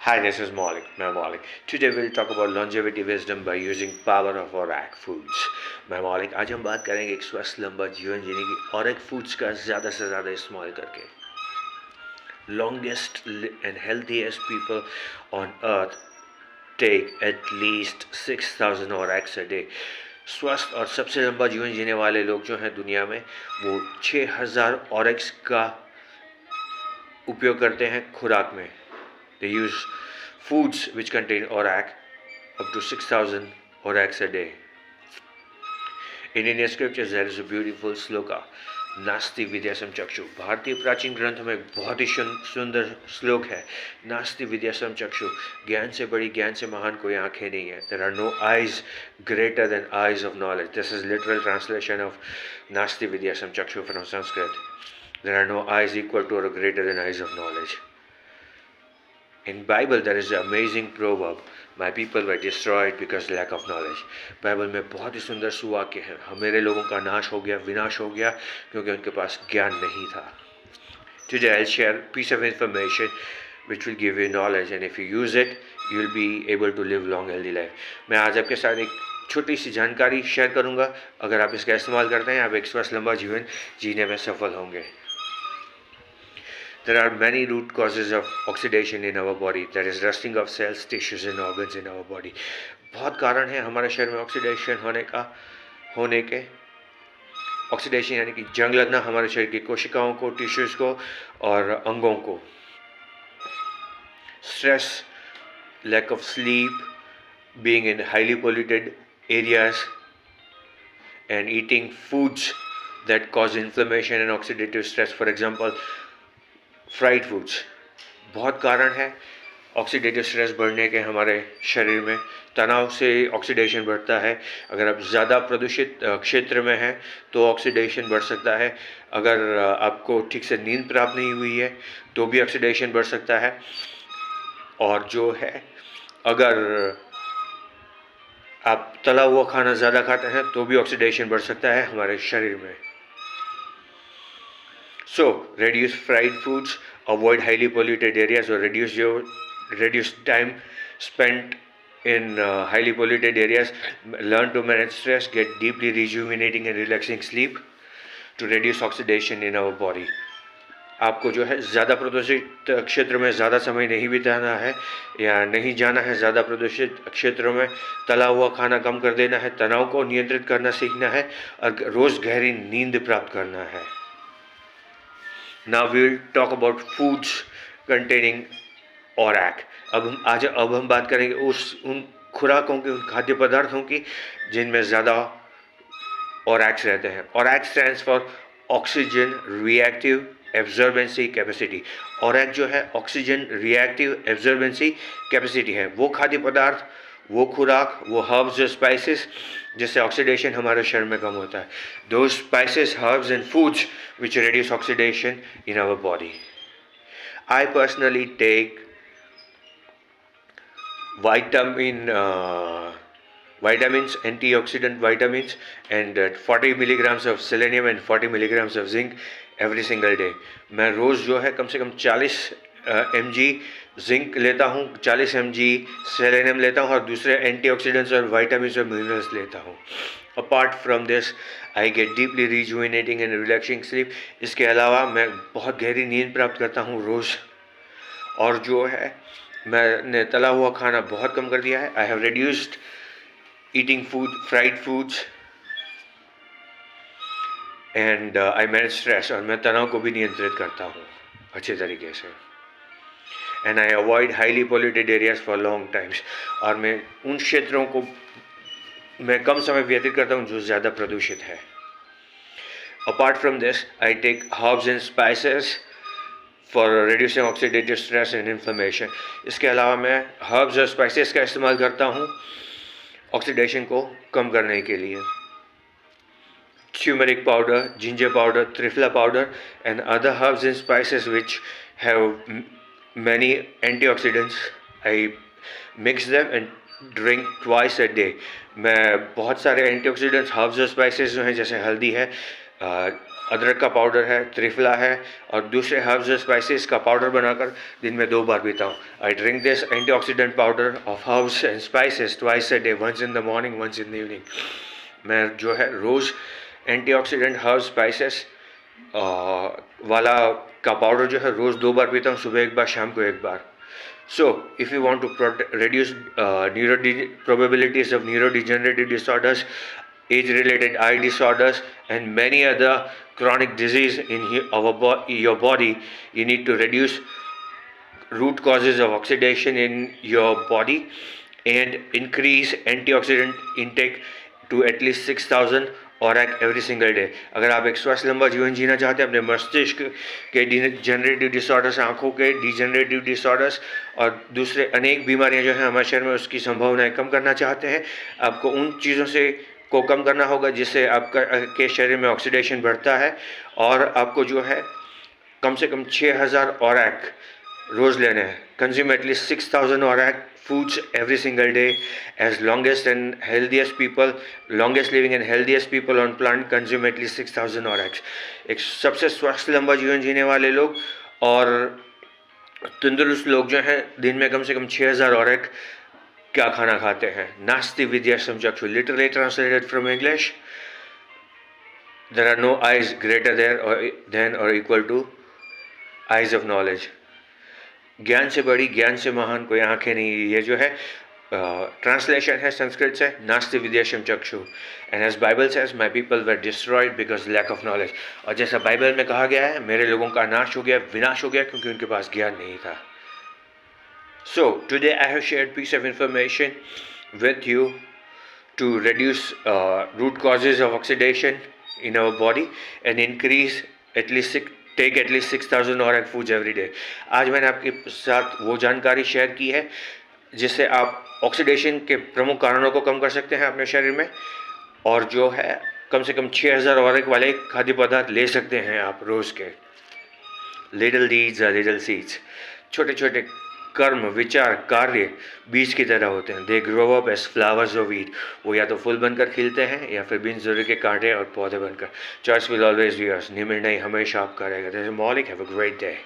Hi, this is Malik. मैं Malik. Today we'll talk about longevity wisdom by using power of ORAC foods. मैं Malik. आज हम बात करेंगे एक स्वस्थ लंबा जीवन जीने की ORAC foods का ज़्यादा से ज़्यादा इस्तेमाल करके. Longest and healthiest people on earth take at least 6,000 ORACs a day. स्वस्थ और सबसे लंबा जीवन जीने वाले लोग जो हैं दुनिया में वो 6,000 ORACs का उपयोग करते हैं खुराक में. They use foods which contain ORAC up to 6,000 ORACs a day. In Indian scriptures there is a beautiful sloka, नास्ति विद्यासम चक्षु. भारतीय प्राचीन ग्रंथ में बहुत ही सुंदर श्लोक है. नास्ति विद्यासम चक्षु, ज्ञान से बड़ी, ज्ञान से महान कोई आंखें नहीं है. There are no eyes greater than eyes of knowledge. This is literal translation of नास्ति विद्यासम चक्षु from Sanskrit. There are no eyes equal to or greater than eyes of knowledge. In Bible there is an amazing proverb, my people were destroyed because lack of knowledge. Bible में बहुत ही सुंदर सुवाक्य है. मेरे लोगों का नाश हो गया, विनाश हो गया क्योंकि उनके पास ज्ञान नहीं था. Today I'll share a piece of information which will give you knowledge and if you use it you will be able to live long healthy life. मैं आज आपके साथ एक छोटी सी जानकारी शेयर करूंगा. अगर आप इसका इस्तेमाल करते हैं आप एक स्वस्थ लंबा जीवन जीने में सफल होंगे. There are many root causes of oxidation in our body, that is rusting of cells, tissues and organs in our body. बहुत कारण है हमारे शरीर में ऑक्सीडेशन होने के. ऑक्सीडेशन यानी कि जंग लगना हमारे शरीर की कोशिकाओं को, टिश्यूज़ को और अंगों को. Stress, lack of sleep, being in highly polluted areas and eating foods that cause inflammation and oxidative stress. For example, fried foods. बहुत कारण है ऑक्सीडेटिव स्ट्रेस बढ़ने के हमारे शरीर में. तनाव से ऑक्सीडेशन बढ़ता है. अगर आप ज़्यादा प्रदूषित क्षेत्र में हैं तो ऑक्सीडेशन बढ़ सकता है. अगर आपको ठीक से नींद प्राप्त नहीं हुई है तो भी ऑक्सीडेशन बढ़ सकता है. और जो है अगर आप तला हुआ खाना ज़्यादा खाते हैं तो भी ऑक्सीडेशन बढ़ सकता है हमारे शरीर में. So, reduce fried foods, avoid highly polluted areas or reduce time spent in highly polluted areas. Learn to manage stress, get deeply rejuvenating and relaxing sleep to reduce oxidation in our body. आपको जो है ज़्यादा प्रदूषित क्षेत्र में ज़्यादा समय नहीं बिताना है या नहीं जाना है. ज़्यादा प्रदूषित क्षेत्रों में तला हुआ खाना कम कर देना है. तनाव को नियंत्रित करना सीखना है और रोज़ गहरी नींद प्राप्त करना है. Now we will talk about foods containing ORAC. अब हम बात करेंगे उन खुराकों की, उन खाद्य पदार्थों की जिनमें ज़्यादा ORACs रहते हैं. ORAC stands for Oxygen Reactive Absorbency Capacity. ORAC जो है ऑक्सीजन रिएक्टिव एब्जॉर्बेंसी कैपेसिटी है. वो खाद्य पदार्थ, वो खुराक, वो हर्ब्स और स्पाइसेस जिससे ऑक्सीडेशन हमारे शरीर में कम होता है. Those spices, herbs and foods which reduce oxidation in our body. I personally take vitamins, antioxidant vitamins and 40 milligrams of selenium and 40 milligrams of zinc every single day. मैं रोज़ जो है कम से कम 40 mg जिंक लेता हूँ, 40 mg सेलेनियम लेता हूँ और दूसरे एंटीऑक्सीडेंट्स और विटामिन्स और मिनरल्स लेता हूँ. Apart from this I get deeply rejuvenating and relaxing sleep. इसके अलावा मैं बहुत गहरी नींद प्राप्त करता हूँ रोज़. और जो है मैंने तला हुआ खाना बहुत कम कर दिया है. I have reduced eating fried foods and I manage stress. और मैं तनाव को भी नियंत्रित करता हूँ अच्छे तरीके से. And I avoid highly polluted areas for long times. और मैं उन क्षेत्रों को मैं कम समय व्यतीत करता हूँ जो ज़्यादा प्रदूषित है. Apart from this I take herbs and spices for reducing oxidative stress and inflammation. इसके अलावा मैं हर्ब्स और स्पाइसेस का इस्तेमाल करता हूँ ऑक्सीडेशन को कम करने के लिए. turmeric powder, ginger powder, triphala powder and other herbs and spices which have many antioxidants. I mix them and drink twice a day. मैं बहुत सारे एंटीऑक्सीडेंट्स, हर्ब्स और स्पाइसेस जो हैं जैसे हल्दी है, अदरक का पाउडर है, त्रिफला है और दूसरे हर्ब्स और स्पाइसेस का पाउडर बनाकर दिन में 2 बार पीता हूँ। I drink this antioxidant powder of herbs and spices twice a day, once in the morning, once in the evening. मैं जो है रोज़ एंटीऑक्सीडेंट हर्ब्स स्पाइसेस वाला का पाउडर जो है रोज़ 2 बार पीता हूँ, सुबह 1 बार, शाम को 1 बार। So, if you want to reduce probabilities of neurodegenerative disorders, age-related eye disorders, and many other chronic disease in your body, you need to reduce root causes of oxidation in your body and increase antioxidant intake to at least 6,000 और every single day. अगर आप एक स्वस्थ लंबा जीवन जीना चाहते हैं, अपने मस्तिष्क के डिजेनरेटिव डिसऑर्डर्स, आंखों के डिजेनरेटिव डिसऑर्डर्स और दूसरे अनेक बीमारियां जो हैं हमारे शरीर में, उसकी संभावनाएं कम करना चाहते हैं, आपको उन चीज़ों से को कम करना होगा जिससे आपका के शरीर में ऑक्सीडेशन बढ़ता है। और आपको जो है कम से कम 6,000 ORAC रोज़ लेने हैं। Consume at least 6,000 ORAC foods every single day, as longest and healthiest people, longest living and healthiest people on planet consume at least 6,000 ORAC। एक सबसे स्वस्थ लंबा जीवन जीने वाले लोग और तंदुरुस्त लोग जो हैं दिन में कम से कम 6,000 ORAC क्या खाना खाते हैं। नास्ति विद्यासम चक्षु, literally translated from English, there are no eyes greater than or equal to eyes of knowledge। ज्ञान से बड़ी, ज्ञान से महान कोई आंखें नहीं। ये जो है ट्रांसलेशन है संस्कृत से, नास्ति विद्याशम चक्षु, and as Bible says my people were destroyed because lack of knowledge. और जैसा बाइबल में कहा गया है, मेरे लोगों का नाश हो गया, विनाश हो गया, क्योंकि उनके पास ज्ञान नहीं था। So today I have shared piece of information with you to reduce root causes of oxidation in our body and increase take at least 6,000 ORAC foods every day। आज मैंने आपके साथ वो जानकारी शेयर की है जिससे आप ऑक्सीडेशन के प्रमुख कारणों को कम कर सकते हैं अपने शरीर में, और जो है कम से कम 6,000 ORAC वाले खाद्य पदार्थ ले सकते हैं आप रोज़ के। Little deeds are little seeds, छोटे छोटे कर्म, विचार, कार्य बीज की तरह होते हैं। They grow up as flowers of wheat, वो या तो फूल बनकर खिलते हैं या फिर बिन ज़रूरी के कांटे और पौधे बनकर। Choice will always be yours, निर्णय हमेशा आपका रहेगा। मौलिक, हैव अ ग्रेट डे।